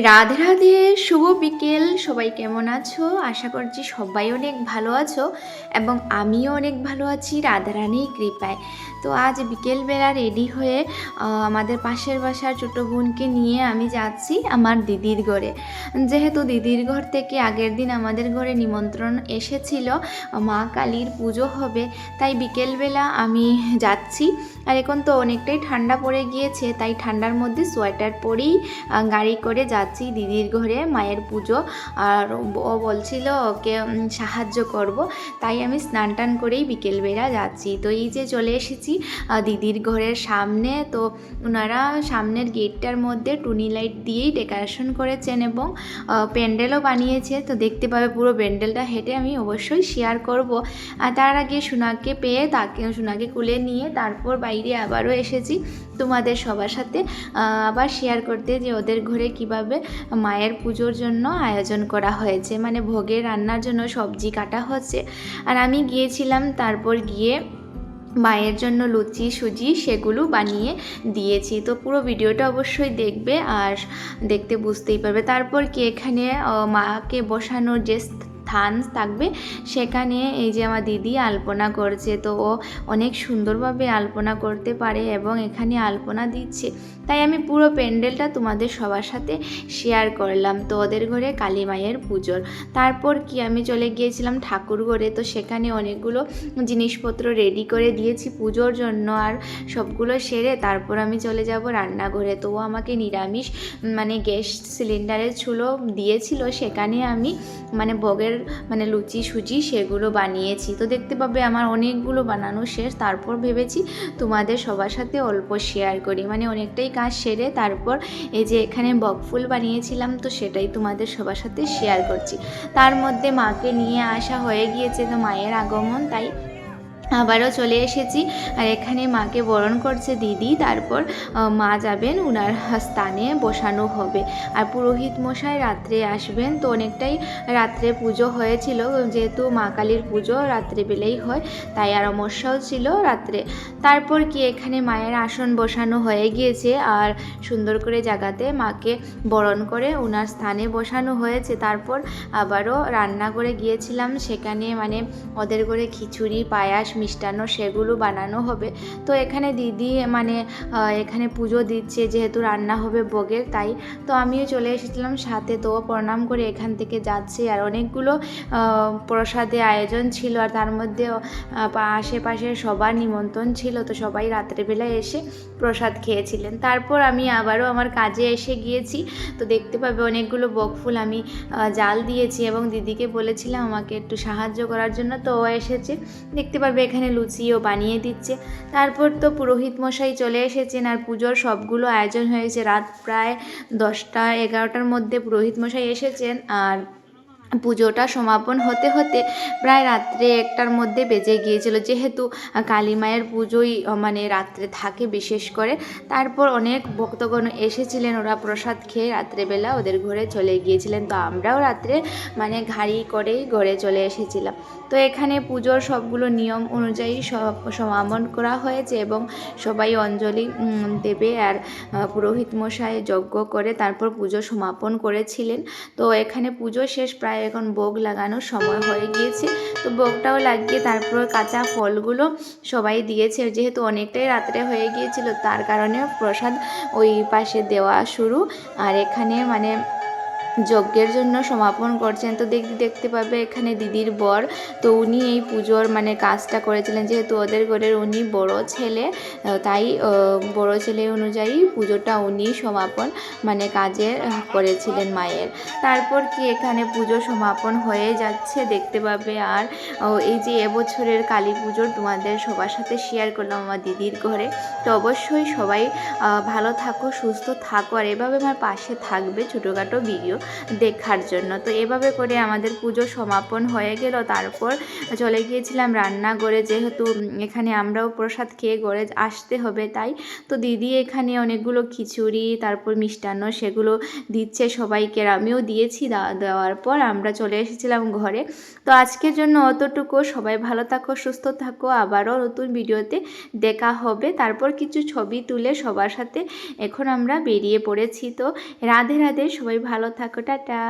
রাধে রাধে, শুভ বিকেল। সবাই কেমন আছো? আশা করছি সবাই অনেক ভালো আছো এবং আমিও অনেক ভালো আছি রাধারানীর কৃপায়। তো আজ বিকেলবেলা রেডি হয়ে আমাদের পাশের বাসার ছোটো বোনকে নিয়ে আমি যাচ্ছি আমার দিদির ঘরে। যেহেতু দিদির ঘর থেকে আগের দিন আমাদের ঘরে নিমন্ত্রণ এসেছিল, মা কালীর পুজো হবে, তাই বিকেলবেলা আমি যাচ্ছি। আর এখন তো অনেকটাই ঠান্ডা পড়ে গিয়েছে, তাই ঠান্ডার মধ্যে সোয়েটার পরেই গাড়ি করে যাচ্ছি দিদির ঘরে মায়ের পুজো। আর ও বলছিল ওকে সাহায্য করব, তাই আমি স্নান টান করেই বিকেলবেলা যাচ্ছি। তো এই যে চলে এসেছি দিদির ঘরের সামনে। তো ওনারা সামনের গেটটার মধ্যে টুনি লাইট দিয়েই ডেকোরেশন করেছেন এবং প্যান্ডেলও বানিয়েছে। তো দেখতে পাবে পুরো প্যান্ডেলটা, হেঁটে আমি অবশ্যই শেয়ার করব। আর তার আগে সোনাকে পেয়ে সোনাকে কুলে নিয়ে তারপর বাইরে আবারও এসেছি তোমাদের সবার সাথে আবার শেয়ার করতে যে ওদের ঘরে কিভাবে মায়ের পুজোর জন্য আয়োজন করা হয়েছে, মানে ভোগের রান্নার জন্য সবজি কাটা হচ্ছে। আর আমি গিয়েছিলাম, তারপর গিয়ে মায়ের জন্য লুচি সুজি সেগুলো বানিয়ে দিয়েছি। তো পুরো ভিডিওটা অবশ্যই দেখবে, আর দেখতে বুঝতেই পারবে। তারপর কি এখানে মাকে বসানোর যে স্থান থাকবে সেখানে এই যে আমার দিদি আলপনা করছে। তো ও অনেক সুন্দরভাবে আলপনা করতে পারে এবং এখানে আলপনা দিচ্ছে, তাই আমি পুরো প্যান্ডেলটা তোমাদের সবার সাথে শেয়ার করলাম। তো ওদের ঘরে কালী মায়ের পুজোর তারপর কি আমি চলে গিয়েছিলাম ঠাকুর ঘরে। তো সেখানে অনেকগুলো জিনিসপত্র রেডি করে দিয়েছি পুজোর জন্য, আর সবগুলো সেরে তারপর আমি চলে যাব রান্নাঘরে। তো ও আমাকে নিরামিষ মানে গ্যাস সিলিন্ডারের চুলো দিয়েছিল, সেখানে আমি মানে ভোগের মানে লুচি সুজি সেগুলো বানিয়েছি। তো দেখতে পাবে আমার অনেকগুলো বানানো শেষ। তারপর ভেবেছি তোমাদের সবার সাথে অল্প শেয়ার করি, মানে অনেকটাই কাজ সেরে তারপর এই যে এখানে বকফুল বানিয়েছিলাম, তো সেটাই তোমাদের সবার সাথে শেয়ার করছি। তার মধ্যে মাকে নিয়ে আসা হয়ে গিয়েছে, তো মায়ের আগমন, তাই আবারও চলে এসেছি। আর এখানে মাকে বরণ করছে দিদি, তারপর মা যাবেন উনার স্থানে বসানো হবে। আর পুরোহিত মশাই রাত্রে আসবেন। তো অনেকটাই রাত্রে পুজো হয়েছিল, যেহেতু মা কালীর পুজো রাত্রেবেলাই হয়, তাই আর অমাবস্যাও ছিল রাত্রে। তারপর কি এখানে মায়ের আসন বসানো হয়ে গিয়েছে, আর সুন্দর করে জায়গাতে মাকে বরণ করে উনার স্থানে বসানো হয়েছে। তারপর আবারও রান্না করে গিয়েছিলাম, সেখানে মানে ওদের করে খিচুড়ি পায়াস মিষ্টান্ন সেগুলো বানানো হবে। তো এখানে দিদি মানে এখানে পুজো দিচ্ছে, যেহেতু রান্না হবে ভোগের, তাই তো আমিও চলে এসেছিলাম সাথে। তো প্রণাম করে এখান থেকে যাচ্ছে। আর অনেকগুলো প্রসাদের আয়োজন ছিল, আর তার মধ্যে আশেপাশে সবার নিমন্ত্রণ ছিল, তো সবাই রাত্রেবেলায় এসে প্রসাদ খেয়েছিলেন। তারপর আমি আবারও আমার কাজে এসে গিয়েছি। তো দেখতে পাবে অনেকগুলো বকফুল আমি জাল দিয়েছি এবং দিদিকে বলেছিলাম আমাকে একটু সাহায্য করার জন্য, তো ও এসেছে। দেখতে পাবে এখানে লুচিও বানিয়ে দিচ্ছে। তারপর তো পুরোহিত মশাই চলে এসেছেন, আর পুজোর সবগুলো আয়োজন হয়েছে। রাত প্রায় 10টা-11টার মধ্যে পুরোহিত মশাই এসেছেন, আর পুজোটা সমাপন হতে হতে প্রায় রাত্রে 1টার মধ্যে বেজে গিয়েছিল, যেহেতু কালী মায়ের পুজোই মানে রাত্রে থাকে বিশেষ করে। তারপর অনেক ভক্তগণ এসেছিলেন, ওরা প্রসাদ খেয়ে রাত্রেবেলা ওদের ঘরে চলে গিয়েছিলেন। তো আমরাও রাত্রে মানে গাড়ি করেই ঘরে চলে এসেছিলাম। তো এখানে পুজোর সবগুলো নিয়ম অনুযায়ী সব সমাপন করা হয়েছে এবং সবাই অঞ্জলি দেবে। আর পুরোহিত মশাই যজ্ঞ করে তারপর পুজো সমাপন করেছিলেন। তো এখানে পুজো শেষ, প্রায় এখন ভোগ লাগানোর সময় হয়ে গিয়েছে। তো ভোগটাও লাগিয়ে তারপর কাঁচা ফলগুলো সবাই দিয়েছে, যেহেতু অনেকটাই রাত্রে হয়ে গিয়েছিল, তার কারণে প্রসাদ ওই পাশে দেওয়া শুরু। আর এখানে মানে যজ্ঞের জন্য সমাপন করছেন। তো দেখতে পাবে এখানে দিদির বর, তো উনি এই পুজোর মানে কাজটা করেছিলেন, যেহেতু ওদের ঘরের উনি বড় ছেলে, তাই বড় ছেলে অনুযায়ী পুজোটা উনি সমাপন মানে কাজে করেছিলেন মায়ের। তারপর কি এখানে পুজো সমাপন হয়ে যাচ্ছে দেখতে পাবে। আর এই যে এবছরের কালী পুজোর তোমাদের সবার সাথে শেয়ার করলাম আমার দিদির ঘরে। তো অবশ্যই সবাই ভালো থাকো, সুস্থ থাকো, আর এভাবে আমার পাশে থাকবে ছোটোখাটো ভিডিও দেখার জন্য। তো এভাবে করে আমাদের পুজো সমাপন হয়ে গেল। তারপর চলে গিয়েছিলাম রান্নাঘরে, যেহেতু এখানে আমরাও প্রসাদ খেয়ে ঘরে আসতে হবে তাই। তো দিদি এখানে অনেকগুলো খিচুড়ি তারপর মিষ্টান্ন সেগুলো দিচ্ছে সবাইকে, আমিও দিয়েছি। দেওয়ার পর আমরা চলে এসেছিলাম ঘরে। তো আজকের জন্য অতটুকু। সবাই ভালো থাকো, সুস্থ থাকো, আবারও নতুন ভিডিওতে দেখা হবে। তারপর কিছু ছবি তুলে সবার সাথে এখন আমরা বেরিয়ে পড়েছি। তো রাধে রাধে, সবাই ভালো থাকো, টাটা।